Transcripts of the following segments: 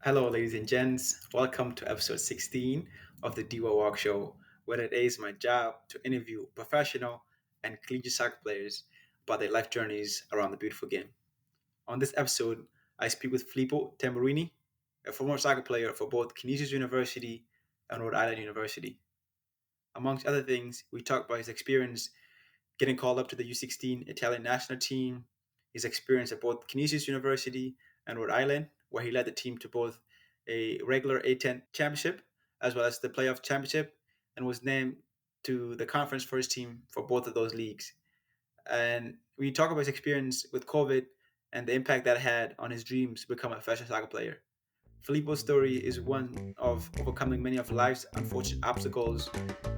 Hello, ladies and gents. Welcome to episode 16 of the Deu Awuok Show, where it is my job to interview professional and collegiate soccer players about their life journeys around the beautiful game. On this episode, I speak with Filippo Tamburini, a former soccer player for both Canisius University and Rhode Island University. Amongst other things, we talk about his experience getting called up to the U16 Italian National Team, his experience at both Canisius University and Rhode Island, where he led the team to both a regular A10 championship as well as the playoff championship, and was named to the conference first team for both of those leagues. And we talk about his experience with COVID and the impact that had on his dreams to become a professional soccer player. Filippo's story is one of overcoming many of life's unfortunate obstacles,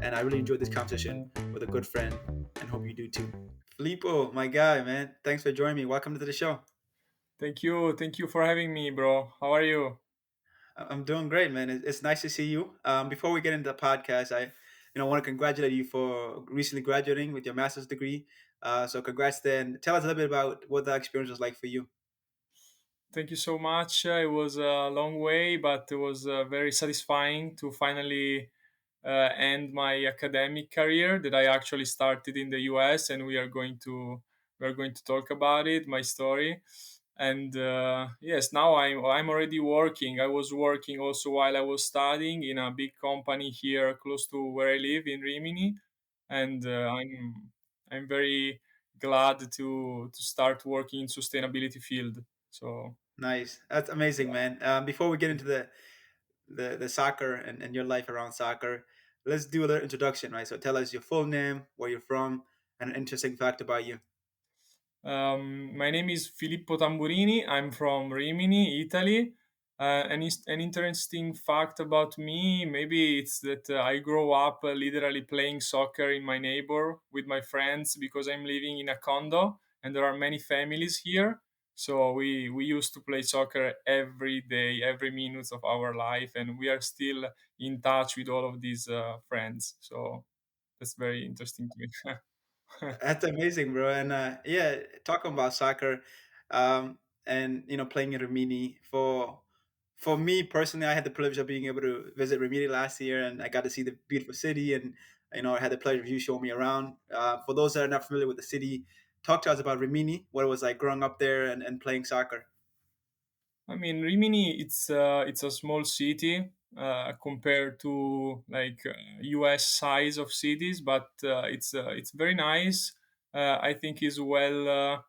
and I really enjoyed this conversation with a good friend, and hope you do too. Filippo, my guy, man, thanks for joining me. Welcome to the show. Thank you for having me, bro. How are you? I'm doing great, man. It's nice to see you. Before we get into the podcast, I want to congratulate you for recently graduating with your master's degree. So congrats there, and tell us a little bit about what that experience was like for you. Thank you so much. It was a long way, but it was very satisfying to finally end my academic career that I actually started in the US, and we are going to talk about it, my story. And yes, now I'm already working. I was working also while I was studying in a big company here close to where I live in Rimini, and I'm very glad to start working in sustainability field. So Nice, that's amazing, yeah. man. Before we get into the soccer and your life around soccer, let's do a little introduction, right? So tell us your full name, where you're from, and an interesting fact about you. My name is Filippo Tamburini. I'm from Rimini, Italy. An interesting fact about me, maybe it's that I grew up literally playing soccer in my neighbor with my friends because I'm living in a condo and there are many families here. So we used to play soccer every day, every minute of our life, and we are still in touch with all of these friends. So that's very interesting to me. That's amazing, bro. And yeah, talking about soccer, and playing in Rimini for me personally, I had the privilege of being able to visit Rimini last year, and I got to see the beautiful city, and I had the pleasure of you showing me around. For those that are not familiar with the city, talk to us about Rimini, what it was like growing up there and playing soccer. I mean, Rimini, it's a small city compared to like U.S. size of cities, but it's very nice. I think is well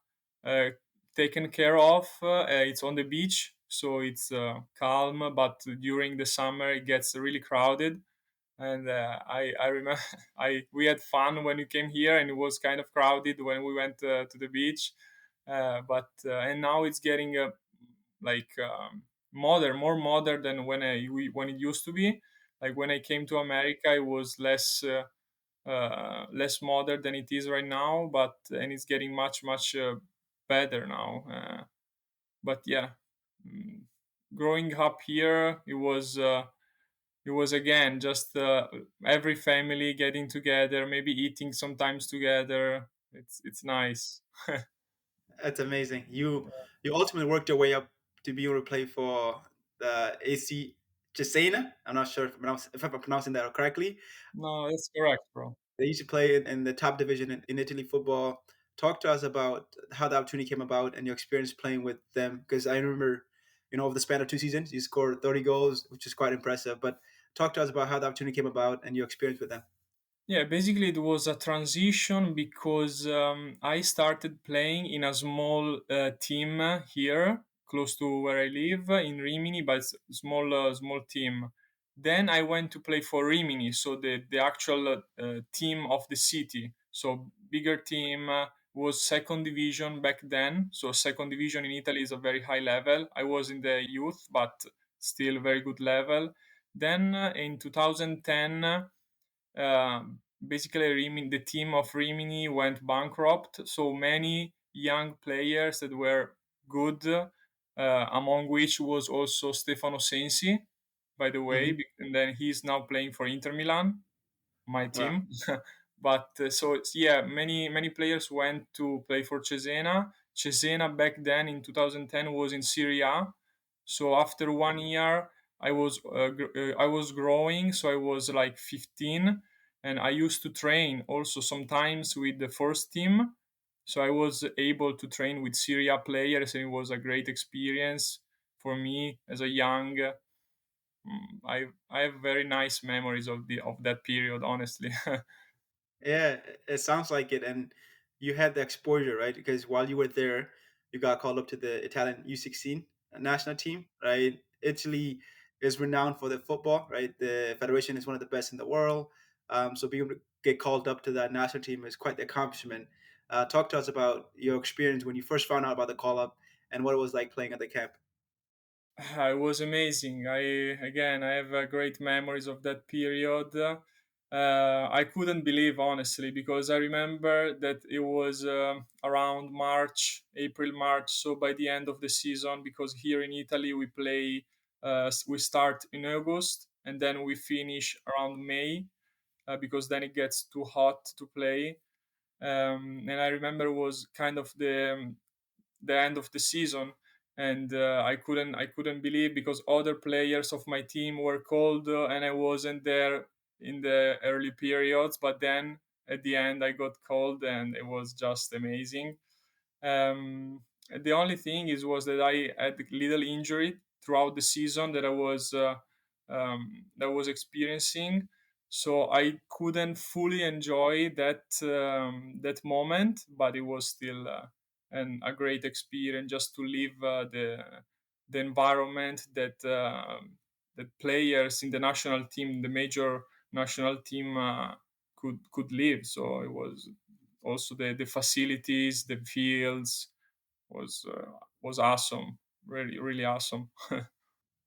uh, taken care of. It's on the beach, so it's calm. But during the summer, it gets really crowded. And I remember I we had fun when we came here, and it was kind of crowded when we went to the beach. But and now it's getting like more modern than when it used to be. Like when I came to America, it was less modern than it is right now, but and it's getting much better now. But yeah, mm, growing up here, it was again just every family getting together, maybe eating sometimes together. It's nice. That's amazing. You ultimately worked your way up to be able to play for the AC Cesena. I'm not sure if I'm pronouncing that correctly. No, that's correct, bro. They used to play in the top division in Italy football. Talk to us about how the opportunity came about and your experience playing with them. Because I remember, over the span of 2 seasons, you scored 30 goals, which is quite impressive. But talk to us about how the opportunity came about and your experience with them. Yeah, basically it was a transition because I started playing in a small team here, close to where I live in Rimini, but it's a small team. Then I went to play for Rimini, so the actual team of the city. So bigger team was second division back then. So second division in Italy is a very high level. I was in the youth, but still very good level. Then in 2010 basically the team of Rimini went bankrupt. So many young players that were good, among which was also Stefano Sensi, by the way, Hmm. and then he's now playing for Inter Milan, my Wow. team. But yeah, many players went to play for Cesena. Cesena back then in 2010 was in Serie A, So after 1 year, I was growing, so I was like 15, and I used to train also sometimes with the first team. So I was able to train with Syria players, and it was a great experience for me as a young. I have very nice memories of that period, honestly. Yeah, it sounds like it. And you had the exposure, right? Because while you were there, you got called up to the Italian U16 national team, right? Italy is renowned for the football, right? The federation is one of the best in the world. So being able to get called up to that national team is quite the accomplishment. Talk to us about your experience when you first found out about the call up and what it was like playing at the camp. It was amazing. I have great memories of that period. I couldn't believe honestly because I remember that it was around March, April, March. So by the end of the season, because here in Italy we start in August and then we finish around May because then it gets too hot to play. And I remember it was kind of the end of the season, and I couldn't believe because other players of my team were called and I wasn't there in the early periods, but then at the end I got called and it was just amazing. The only thing is was that I had a little injury throughout the season that I was experiencing, so I couldn't fully enjoy that moment. But it was still a great experience just to live the environment that players in the national team, the major national team, could live. So it was also the facilities, the fields was awesome, really really awesome.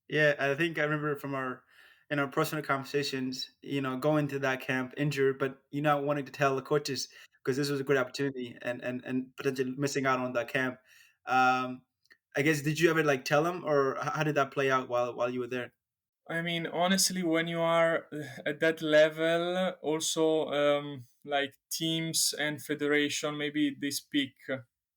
Yeah, I think I remember from our in our personal conversations, going to that camp injured, but not wanting to tell the coaches because this was a great opportunity and potentially missing out on that camp. Um, I guess did you ever like tell them, or how did that play out while you were there? I mean, honestly, when you are at that level, also like teams and federation, maybe they speak.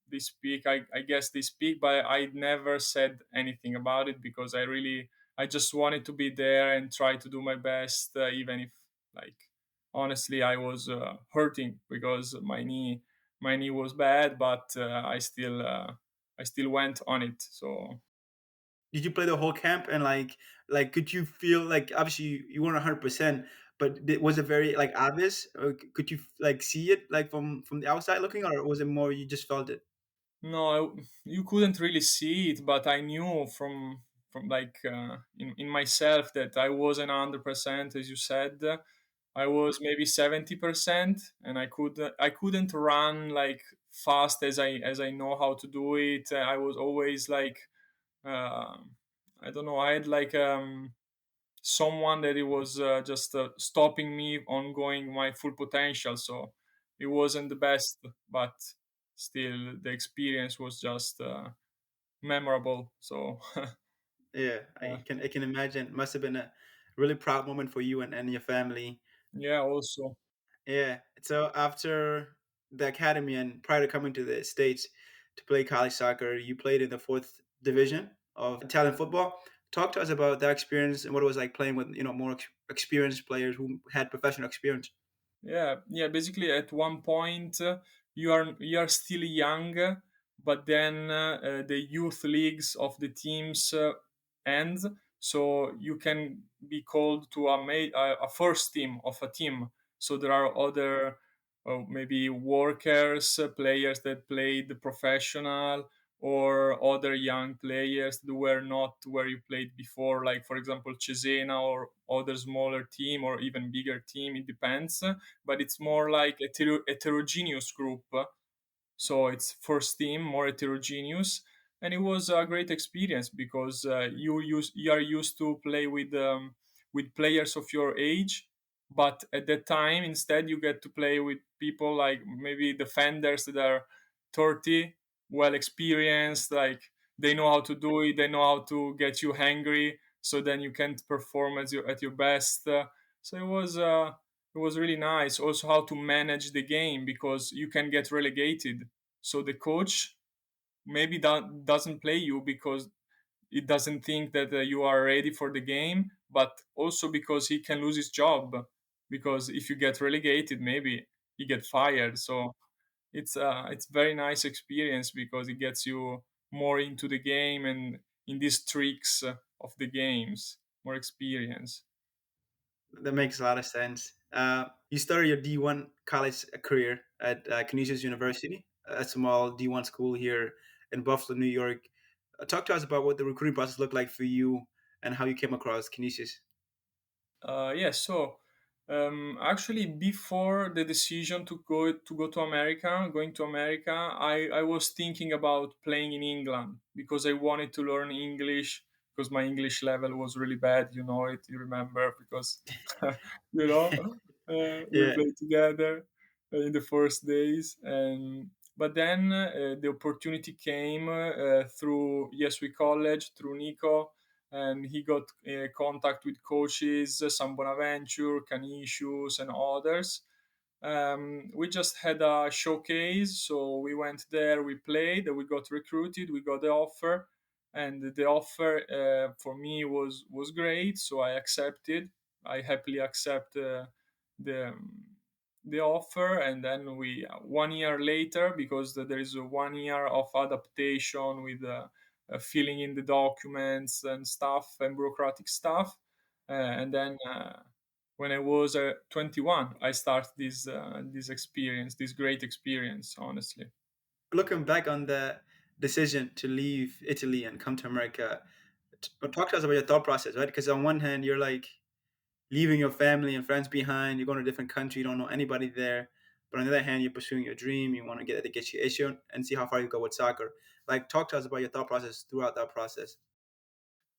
They speak. I guess they speak, but I never said anything about it because I just wanted to be there and try to do my best, even if, like, honestly, I was hurting because my knee was bad, but I still went on it. So Did you play the whole camp and like could you feel like obviously you weren't 100%, but was it very like obvious? Or could you like see it like from the outside looking, or was it more you just felt it? no, you couldn't really see it, but I knew from like in myself that I wasn't 100%, as you said. I was maybe 70%, and I couldn't run like fast as I know how to do it. I was always like uh, I don't know. I had like someone that it was just stopping me on going my full potential. So it wasn't the best, but still the experience was just memorable. So Yeah, uh, I can imagine. It must have been a really proud moment for you and your family. yeah, also. Yeah. So after the academy and prior to coming to the States to play college soccer, you played in the fourth division of Italian football. Talk to us about that experience and what it was like playing with more experienced players who had professional experience. Yeah, yeah. Basically, at one point, you are still young, but then the youth leagues of the teams end, so you can be called to a first team of a team. So there are other maybe workers, players that played professional, or other young players that were not where you played before, like for example Cesena or other smaller team or even bigger team. It depends, but it's more like a heterogeneous group. So it's first team, more heterogeneous, and it was a great experience because you are used to play with players of your age, but at that time instead you get to play with people like maybe defenders that are 30, well experienced, like they know how to do it, they know how to get you hungry, so then you can perform at your best. So it was really nice also how to manage the game because you can get relegated. So the coach maybe doesn't play you because he doesn't think that you are ready for the game, but also because he can lose his job, because if you get relegated, maybe you get fired. So it's very nice experience because it gets you more into the game and in these tricks of the games, more experience. That makes a lot of sense. You started your D1 college career at Canisius University, a small D1 school here in Buffalo, New York. Talk to us about what the recruiting process looked like for you and how you came across Canisius. Yeah, so actually, before the decision to go to America, going to America, I was thinking about playing in England because I wanted to learn English because my English level was really bad. You know it, you remember because you know we Yeah. played together in the first days, and but then the opportunity came through Yeswi College through Nico, and he got contact with coaches, Sam Bonaventure, Canisius, and others. We just had a showcase, so we went there, we played, we got recruited, we got the offer, and the offer for me was great, so I accepted. I happily accept the the offer, and then we 1 year later, because there is a 1 year of adaptation with filling in the documents and stuff and bureaucratic stuff, and then when I was 21, I started this experience, this great experience, honestly. Looking back on the decision to leave Italy and come to America, talk to us about your thought process, right? Because on one hand, you're like leaving your family and friends behind. You're going to a different country. You don't know anybody there. But on the other hand, you're pursuing your dream. You want to get your issue and see how far you go with soccer. Like, talk to us about your thought process throughout that process.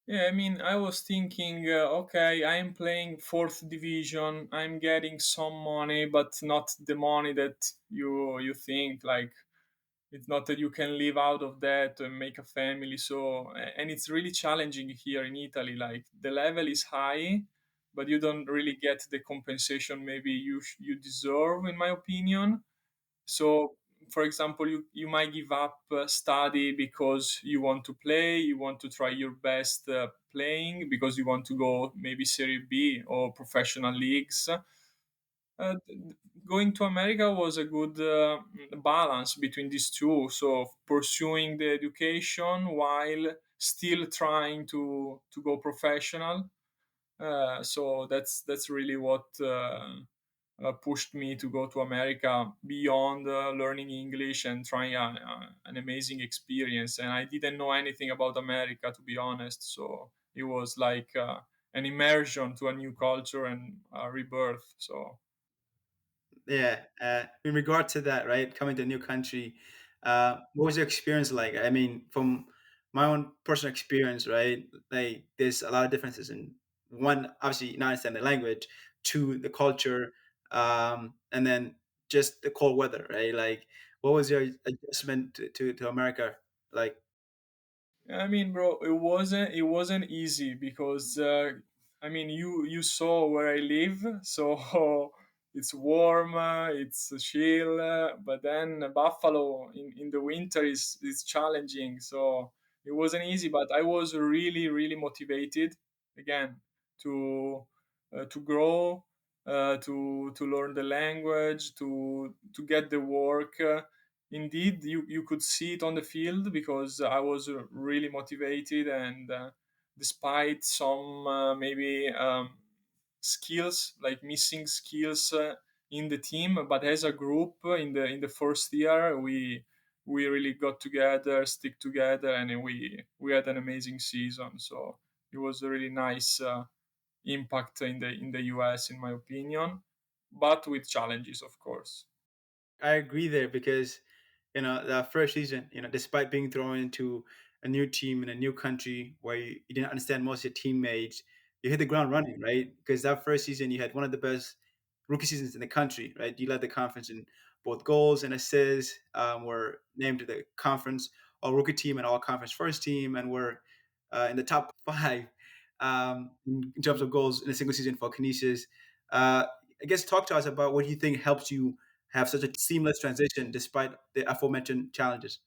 Yeah, I mean, I was thinking, okay, I'm playing fourth division. I'm getting some money, but not the money that you think. Like, it's not that you can live out of that and make a family. So, and it's really challenging here in Italy. Like, the level is high, but you don't really get the compensation maybe you deserve, in my opinion. So, for example, you might give up study because you want to play, you want to try your best playing because you want to go maybe Serie B or professional leagues. Going to America was a good balance between these two. So, pursuing the education while still trying to go professional. So that's really what pushed me to go to America beyond learning English and trying an amazing experience. And I didn't know anything about America, to be honest. So it was like an immersion to a new culture and a rebirth. So Yeah. In regard to that, right, coming to a new country, what was your experience like? I mean, from my own personal experience, right, like there's a lot of differences in one, obviously not understanding the language, two, the culture, and then just the cold weather, right? Like, what was your adjustment to America like? I mean, bro, it wasn't easy because I mean, you saw where I live, so it's warm, it's chill, but then Buffalo in the winter is challenging. So it wasn't easy, but I was really really motivated again to grow, to learn the language, to get the work. Indeed, you could see it on the field because I was really motivated, and despite some maybe skills, like missing skills in the team, but as a group in the first year, we really got together, stick together, and we had an amazing season. So it was a really nice impact in the US, in my opinion, but with challenges, of course. I agree there because the first season, despite being thrown into a new team in a new country where you didn't understand most of your teammates, you hit the ground running, right? Because that first season you had one of the best rookie seasons in the country, right? You led the conference in both goals and assists. Were named to the conference all rookie team and all conference first team, and were in the top five in terms of goals in a single season for Canisius. Uh, I guess talk to us about what you think helps you have such a seamless transition despite the aforementioned challenges.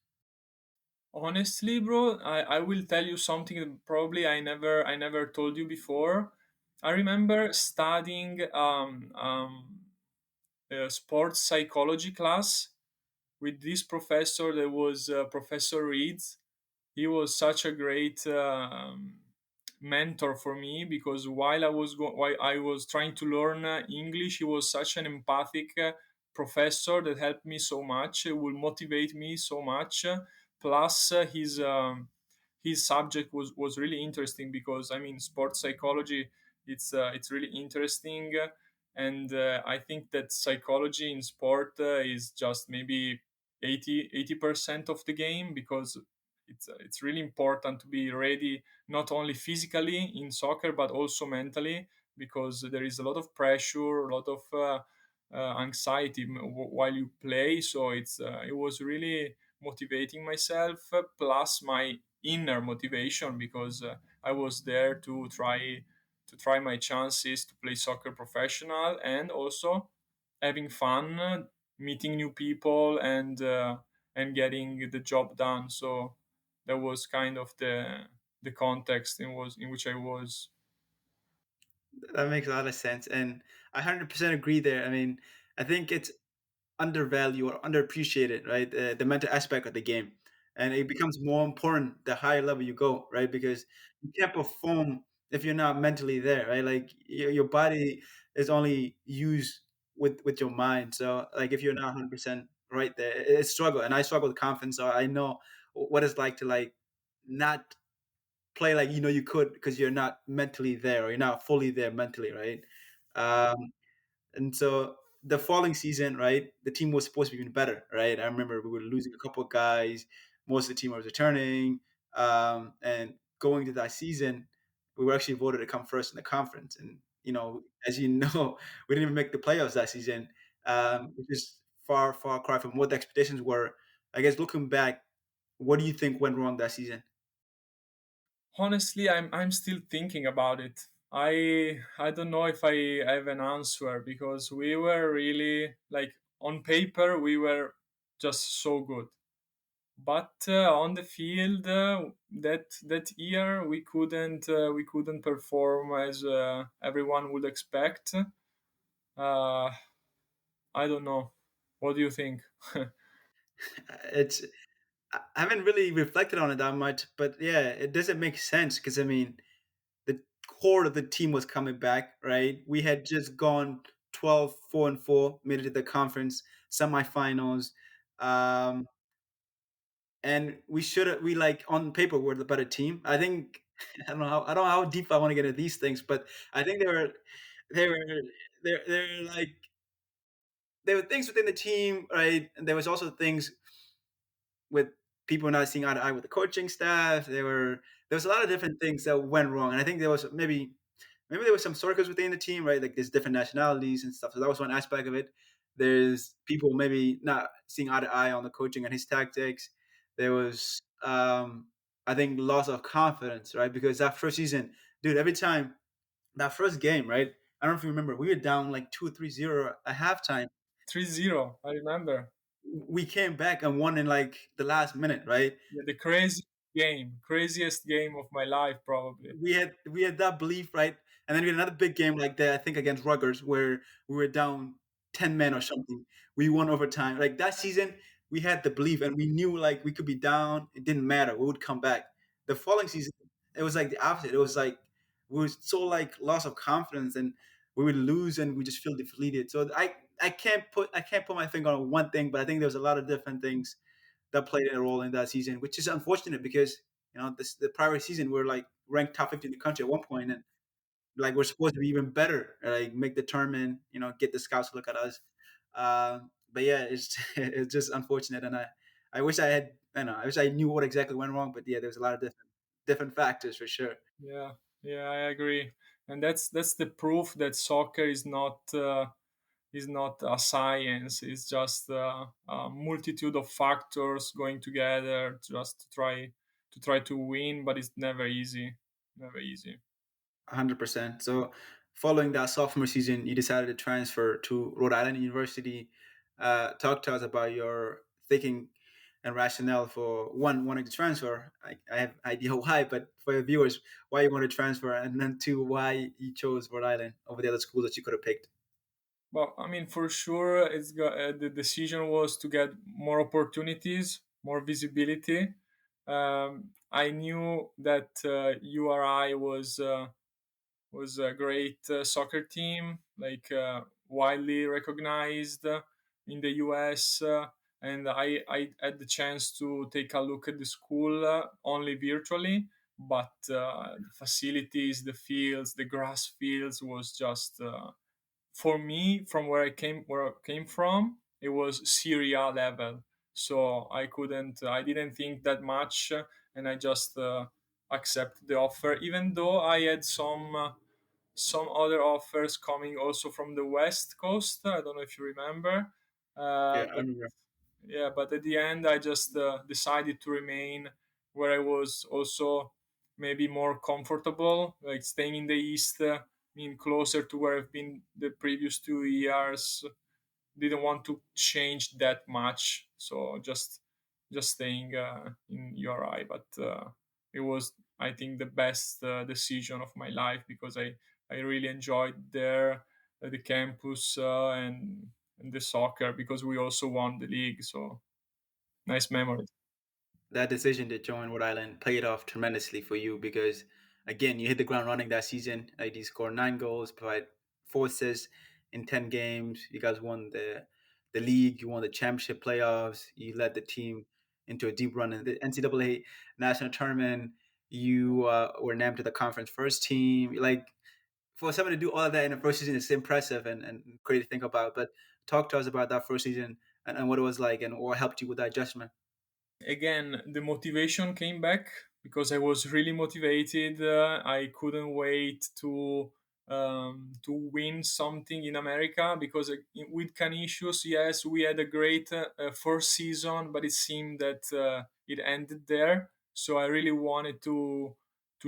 Honestly, bro, I will tell you something that probably I never told you before. I remember studying a sports psychology class with this professor that was Professor Reeds. He was such a great mentor for me because while I was trying to learn English, he was such an empathic professor that helped me so much. Would motivate me so much. Plus, his subject was really interesting because I mean, sports psychology. It's really interesting, and I think that psychology in sport is just maybe 80% of the game because it's really important to be ready not only physically in soccer but also mentally because there is a lot of pressure, a lot of anxiety while you play. So it was really motivating myself, plus my inner motivation because I was there to try my chances to play soccer professional and also having fun, meeting new people, and getting the job done. So that was kind of the context in which I was. That makes a lot of sense, and I 100% agree there. I mean, I think it's undervalued or underappreciated, right? The mental aspect of the game, and it becomes more important the higher level you go, right? Because you can't perform if you're not mentally there, right? Like your body is only used with your mind. So like if you're not 100% right there, it's struggle, and I struggle with confidence. So I know what it's like to like not play like you know you could because you're not mentally there or you're not fully there mentally, right? Um, and so the following season, right, the team was supposed to be even better, right? I remember we were losing a couple of guys. Most of the team was returning. And going to that season, we were actually voted to come first in the conference. And, you know, as you know, we didn't even make the playoffs that season, which is far, far cry from what the expectations were. I guess looking back, what do you think went wrong that season? Honestly, I'm still thinking about it. I don't know if I have an answer because we were really like on paper we were just so good. But on the field, that year we couldn't perform as everyone would expect. I don't know. What do you think? It's I haven't really reflected on it that much, but yeah, it doesn't make sense because I mean, the core of the team was coming back, right? We had just gone 12, 4-4, made it to the conference semifinals. Um, and we should have, we like on paper were the better team. I think, I don't know how deep I want to get into these things, but I think they were, they're like, there were things within the team, right? And there was also things with people not seeing eye to eye with the coaching staff. There was a lot of different things that went wrong, and I think there was maybe there was some circles within the team, right? Like there's different nationalities and stuff. So that was one aspect of it. There's people maybe not seeing eye to eye on the coaching and his tactics. There was, I think, loss of confidence, right? Because that first season, dude, every time that first game, right? I don't know if you remember, we were down like 2-3-0 at halftime. 3-0. I remember. We came back and won in like the last minute, right? Yeah, the craziest game of my life, probably. We had that belief, right? And then we had another big game like that, I think against Rutgers, where we were down 10 men or something. We won overtime. Like that season, we had the belief, and we knew like we could be down. It didn't matter. We would come back. The following season, it was like the opposite. It was like we were so like loss of confidence, and we would lose, and we just feel depleted. So I can't put my finger on one thing, but I think there was a lot of different things that played a role in that season, which is unfortunate because the prior season we're like ranked top 50 in the country at one point, and like we're supposed to be even better, like make the tournament, get the scouts to look at us. But yeah, it's it's just unfortunate, and I wish I had, I wish I knew what exactly went wrong, but yeah, there's a lot of different factors for sure. Yeah, yeah, I agree, and that's the proof that soccer is not a science. It's just a multitude of factors going together just to try to win, but it's never easy. Never easy. 100%. So, following that sophomore season, you decided to transfer to Rhode Island University. Talk to us about your thinking and rationale for one wanting to transfer. I have idea why, but for your viewers, why you want to transfer, and then two, why you chose Rhode Island over the other schools that you could have picked. Well, I mean, for sure, the decision was to get more opportunities, more visibility. I knew that URI was a great soccer team, like widely recognized in the US. And I had the chance to take a look at the school only virtually, but the facilities, the fields, the grass fields was just for me from where I came from. It was Syria level, so I didn't think that much, and I just accepted the offer, even though I had some other offers coming also from the west coast. I don't know if you remember, Yeah, I but remember. yeah, but at the end I just decided to remain where I was also maybe more comfortable, like staying in the east, being closer to where I've been the previous 2 years. Didn't want to change that much, so just staying in URI. But it was, I think, the best decision of my life because I really enjoyed there, the campus, and the soccer, because we also won the league. So nice memories. That decision to join Rhode Island paid off tremendously for you because, again, you hit the ground running that season. You scored 9 goals, provide 4 assists in 10 games. You guys won the league. You won the championship playoffs. You led the team into a deep run in the NCAA national tournament. You were named to the conference first team. Like, for someone to do all of that in the first season is impressive and great to think about. But talk to us about that first season and what it was like and what helped you with that adjustment. Again, the motivation came back because I was really motivated. I couldn't wait to win something in America because with Canisius, yes, we had a great first season, but it seemed that it ended there. So I really wanted to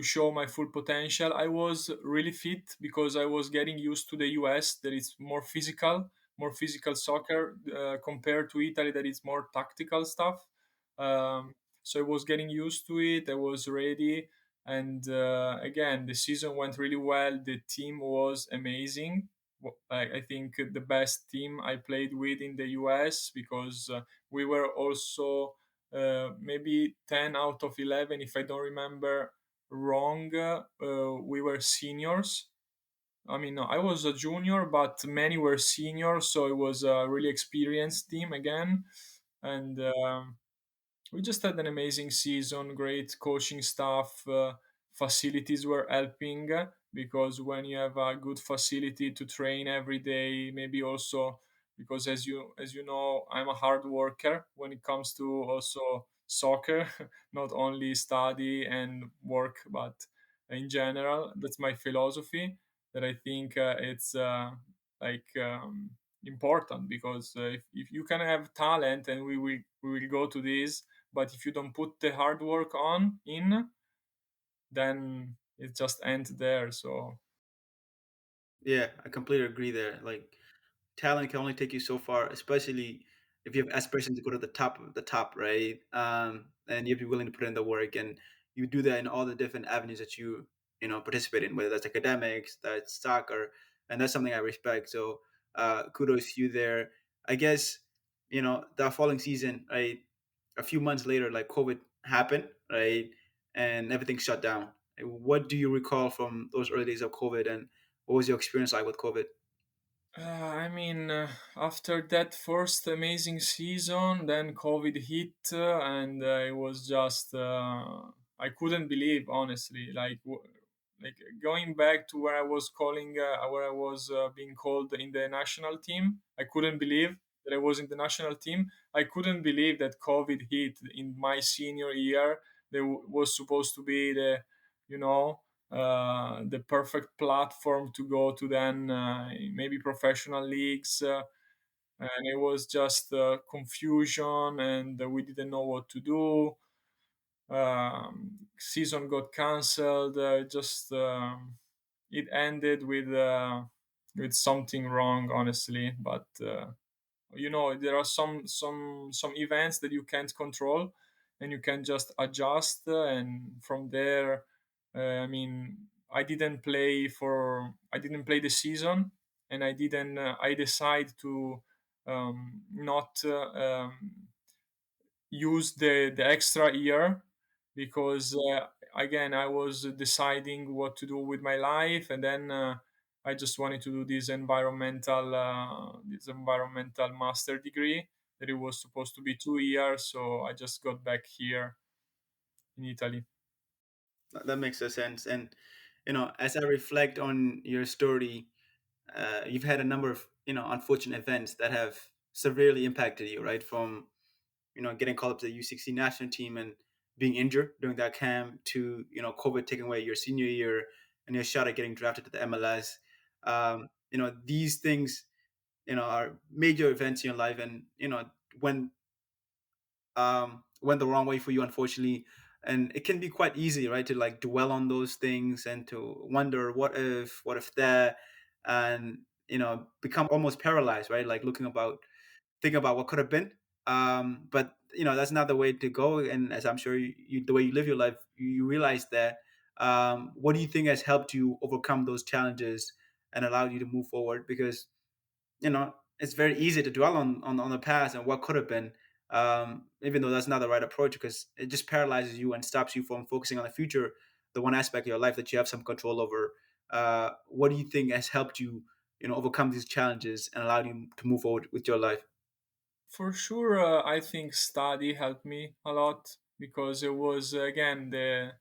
show my full potential. I was really fit because I was getting used to the US, that is more physical soccer compared to Italy, that is more tactical stuff. So I was getting used to it. I was ready, and again, the season went really well. The team was amazing. I think the best team I played with in the US, because we were also maybe 10 out of 11, if I don't remember wrong. We were seniors. I mean, no, I was a junior, but many were seniors, so it was a really experienced team again. And we just had an amazing season, great coaching staff. Facilities were helping, because when you have a good facility to train every day, maybe also because as you know, I'm a hard worker when it comes to also soccer, not only study and work, but in general. That's my philosophy. That I think it's like important, because if you can have talent, and we will go to this, but if you don't put the hard work on in, then it just ends there. So Yeah, I completely agree there. Like, talent can only take you so far, especially if you have aspirations to go to the top of the top, right? And you have to be willing to put in the work, and you do that in all the different avenues that you participate in, whether that's academics, that's soccer, and that's something I respect. So, kudos to you there. I guess that following season, right? A few months later, like COVID happened, right, and everything shut down. What do you recall from those early days of COVID, and what was your experience like with COVID? I mean, after that first amazing season, then COVID hit, and it was just I couldn't believe, honestly. Like going back to where I was being called in the national team. I couldn't believe that I was in the national team. I couldn't believe that COVID hit in my senior year. There was supposed to be the perfect platform to go to, then maybe professional leagues, and it was just confusion, and we didn't know what to do. Season got cancelled. Just It ended with something wrong, honestly. But there are some events that you can't control, and you can just adjust, and from there, I mean, I didn't play the season, and I decide to not use the extra year, because again, I was deciding what to do with my life, and then I just wanted to do this environmental master degree, that it was supposed to be 2 years, so I just got back here in Italy. That makes a sense. And as I reflect on your story, you've had a number of unfortunate events that have severely impacted you, right? From getting called up to the U16 national team and being injured during that camp, to COVID taking away your senior year and your shot at getting drafted to the MLS. These things are major events in your life, and when went the wrong way for you, unfortunately. And it can be quite easy, right, to like dwell on those things and to wonder what if that, and become almost paralyzed, right? Like thinking about what could have been. But that's not the way to go. And as I'm sure the way you live your life, you realize that. What do you think has helped you overcome those challenges and allowed you to move forward? Because it's very easy to dwell on the past and what could have been, even though that's not the right approach, because it just paralyzes you and stops you from focusing on the future, the one aspect of your life that you have some control over. What do you think has helped you, overcome these challenges and allowed you to move forward with your life? For sure, I think study helped me a lot, because it was again the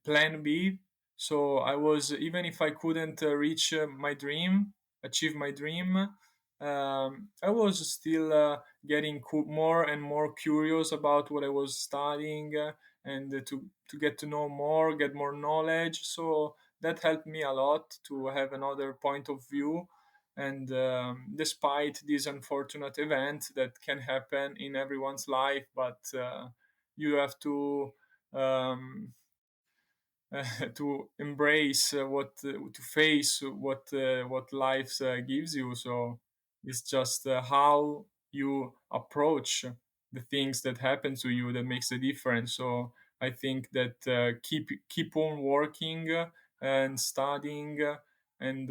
plan B. So I was, even if I couldn't reach my dream, achieve my dream, I was still getting more and more curious about what I was studying, and to get to know more, get more knowledge. So that helped me a lot to have another point of view. And despite this unfortunate event that can happen in everyone's life, but you have to um, to embrace to face what life gives you. So it's just how you approach the things that happen to you that makes a difference. So I think that keep on working and studying, and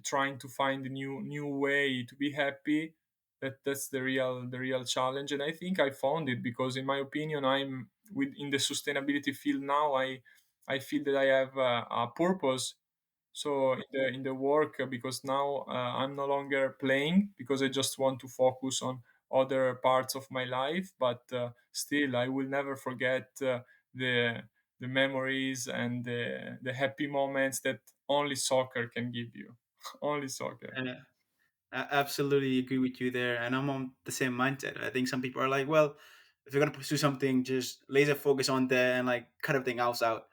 trying to find a new way to be happy. That's the real challenge, and I think I found it, because in my opinion, I'm in the sustainability field now. I feel that I have a purpose. So in the work, because now I'm no longer playing, because I just want to focus on other parts of my life. But still, I will never forget the the memories and the happy moments that only soccer can give you. Only soccer. And I absolutely agree with you there, and I'm on the same mindset. I think some people are like, well, if you're gonna pursue something, just laser focus on that and like cut everything else out.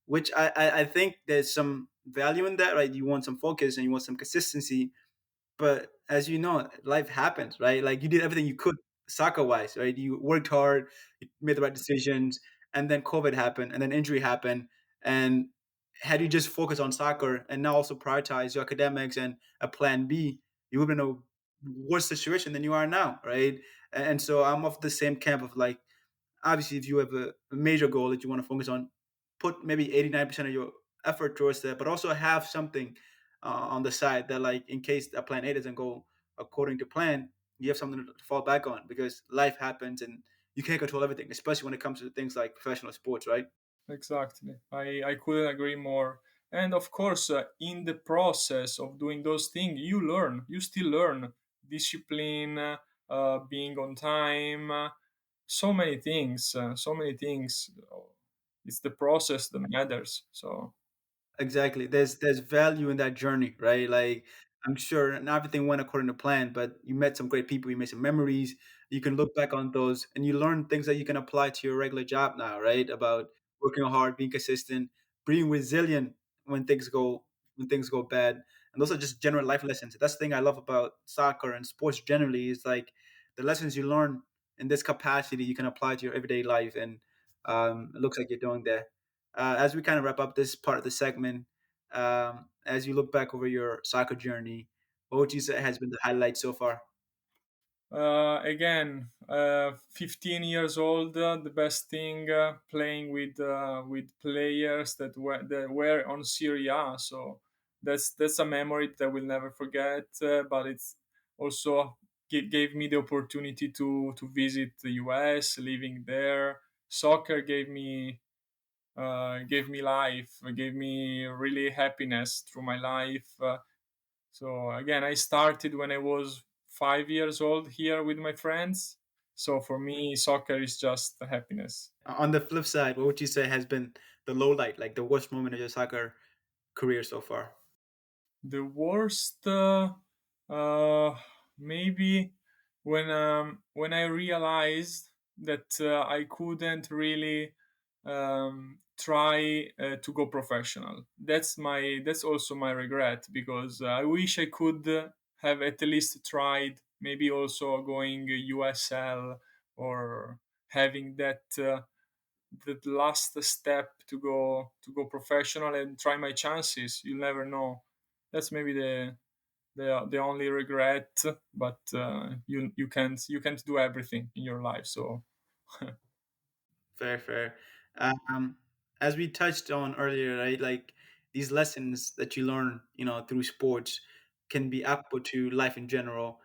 Which I think there's some value in that, right? You want some focus and you want some consistency, but as you know, life happens, right? Like you did everything you could soccer wise, right? You worked hard, you made the right decisions, and then COVID happened, and then injury happened. And had you just focused on soccer and now also prioritize your academics and a plan B, you would have been in a worse situation than you are now, right? And so I'm of the same camp of like, obviously, if you have a major goal that you want to focus on, put maybe 89% of your effort towards that, but also have something on the side that, like, in case a plan A doesn't go according to plan, you have something to fall back on, because life happens and you can't control everything, especially when it comes to things like professional sports, right? Exactly. I couldn't agree more. And of course, in the process of doing those things, you still learn discipline, being on time, so many things, so many things. It's the process that matters. So, Exactly. There's value in that journey, right? Like I'm sure not everything went according to plan, but you met some great people, you made some memories. You can look back on those and you learn things that you can apply to your regular job now, right? About working hard, being consistent, being resilient when things go bad. And those are just general life lessons. That's the thing I love about soccer and sports generally, is like the lessons you learn in this capacity you can apply to your everyday life. And it looks like you're doing that. As we kind of wrap up this part of the segment, as you look back over your soccer journey, what would you say has been the highlight so far? Again, 15 years old, the best thing, playing with players that were on Serie A. So that's a memory that I will never forget. But it's also gave me the opportunity to visit the US, living there. Soccer gave me life, gave me really happiness through my life. So again, I started when I was 5 years old here with my friends. So for me, soccer is just happiness. On the flip side, what would you say has been the low light, like the worst moment of your soccer career so far? The worst, uh, maybe when I realized that I couldn't really try to go professional. That's also my regret, because I wish I could have at least tried, maybe also going USL, or having that last step to go professional and try my chances. You never know. That's maybe the only regret, but you can't do everything in your life. So Fair, fair. Um, as we touched on earlier, right? Like these lessons that you learn, through sports, can be applicable to life in general.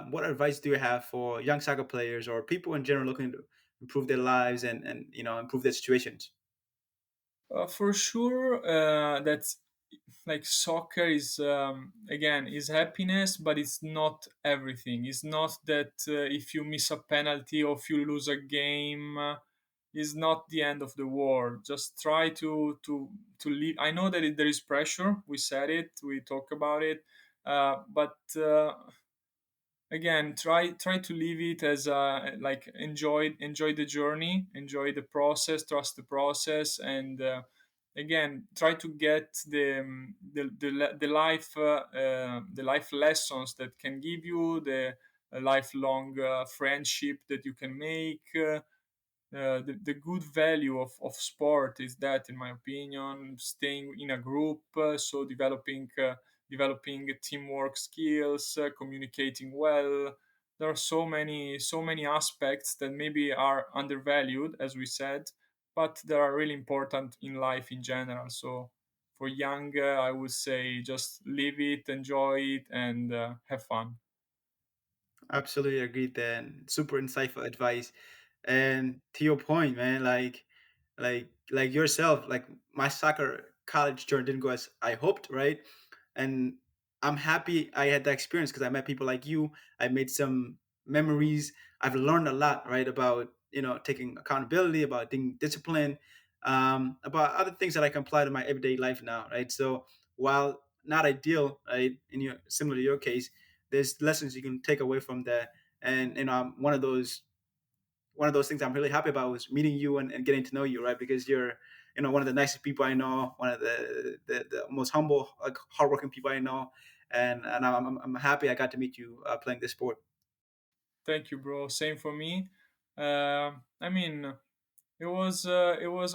What advice do you have for young soccer players or people in general looking to improve their lives and improve their situations? for sure, that's like soccer is, again, is happiness, but it's not everything. It's not that if you miss a penalty or if you lose a game, is not the end of the world. Just try to live. I know that there is pressure. We said it. We talk about it. But again, try to leave it as like enjoy the journey, enjoy the process, trust the process, and again, try to get the life lessons that can give you the lifelong friendship that you can make. The good value of sport is that, in my opinion, staying in a group, so developing teamwork skills, communicating well. There are so many aspects that maybe are undervalued, as we said, but they are really important in life in general. So for young, I would say just live it, enjoy it, and have fun. Absolutely agreed there, and super insightful advice. And to your point, man, like yourself, like my soccer college journey didn't go as I hoped, right? And I'm happy I had that experience because I met people like you. I made some memories. I've learned a lot, right, about taking accountability, about being disciplined, about other things that I can apply to my everyday life now, right? So while not ideal, right, similar to your case, there's lessons you can take away from that. And one of those things I'm really happy about was meeting you and getting to know you, right? Because you're, one of the nicest people I know, one of the most humble, like hardworking people I know, and I'm happy I got to meet you playing this sport. Thank you, bro. Same for me. I mean, it was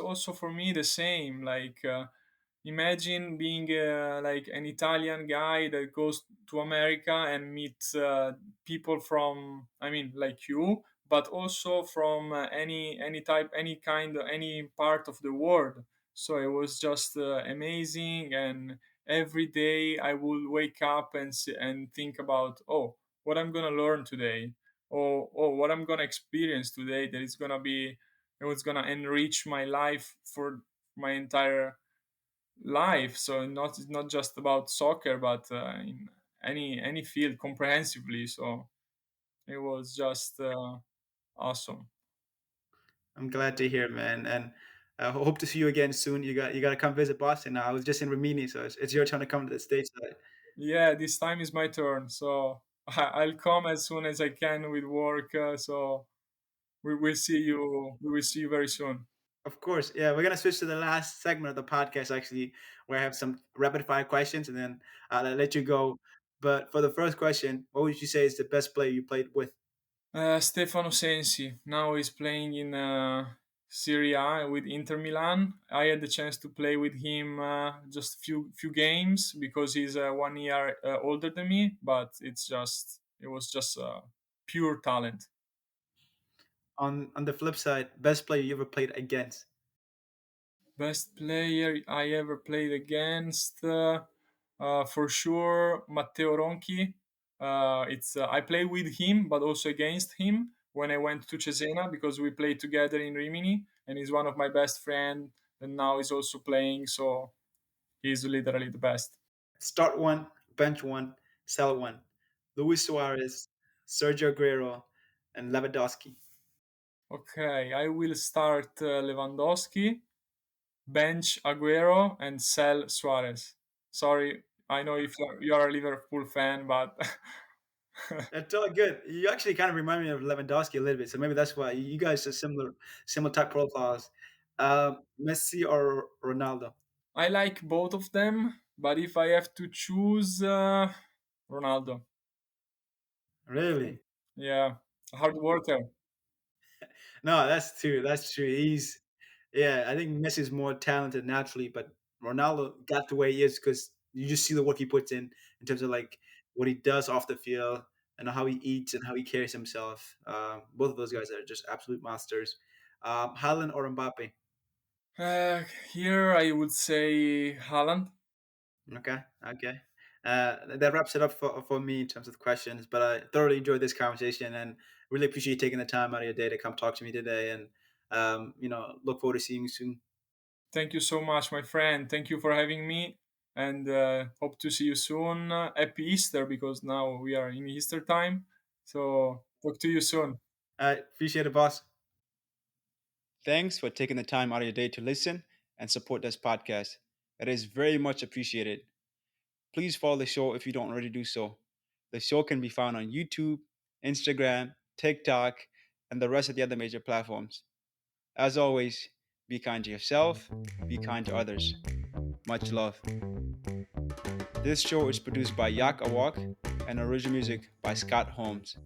also for me the same. Like, imagine being like an Italian guy that goes to America and meets people from, I mean, like you, but also from any type, any kind, any part of the world. So it was just amazing, and every day I would wake up and think about, oh, what I'm gonna learn today, or what I'm gonna experience today, that is gonna be, it was gonna enrich my life for my entire life. So not just about soccer, but in any field comprehensively. So it was just awesome. I'm glad to hear, man, and I hope to see you again soon. You got to come visit Boston. Now I was just in Rimini, so it's your turn to come to the States. Yeah, this time is my turn. So I'll come as soon as I can with work. So we will see you very soon. Of course, yeah. We're gonna switch to the last segment of the podcast, actually, where I have some rapid fire questions, and then I'll let you go. But for the first question, what would you say is the best player you played with? Stefano Sensi now is playing in Serie A with Inter Milan. I had the chance to play with him just few games, because he's 1 year older than me. But it was just pure talent. On the flip side, best player you ever played against? Best player I ever played against, for sure, Matteo Ronchi. It's I play with him, but also against him when I went to Cesena because we played together in Rimini, and he's one of my best friend. And now he's also playing, so he's literally the best. Start one, bench one, sell one. Luis Suarez, Sergio Aguero, and Lewandowski. Okay, I will start Lewandowski, bench Aguero, and sell Suarez. Sorry, I know if you're a Liverpool fan, but That's all good. You actually kind of remind me of Lewandowski a little bit, so maybe that's why you guys are similar type profiles. Messi or Ronaldo? I like both of them. But if I have to choose, Ronaldo. Really? Yeah, hard worker. No, that's true. That's true. Yeah, I think Messi's more talented naturally, but Ronaldo got the way he is because you just see the work he puts in terms of like what he does off the field and how he eats and how he carries himself. Both of those guys are just absolute masters. Haaland or Mbappe? Here I would say Haaland. Okay, okay. That wraps it up for me in terms of the questions. But I thoroughly enjoyed this conversation and really appreciate you taking the time out of your day to come talk to me today. And look forward to seeing you soon. Thank you so much, my friend. Thank you for having me, and hope to see you soon. Happy Easter because now we are in Easter time. So talk to you soon. I appreciate it, boss. Thanks for taking the time out of your day to listen and support this podcast. It is very much appreciated. Please follow the show if you don't already do so. The show can be found on YouTube, Instagram, TikTok, and the rest of the other major platforms. As always, be kind to yourself, be kind to others. Much love. This show is produced by Yak Awok and original music by Scott Holmes.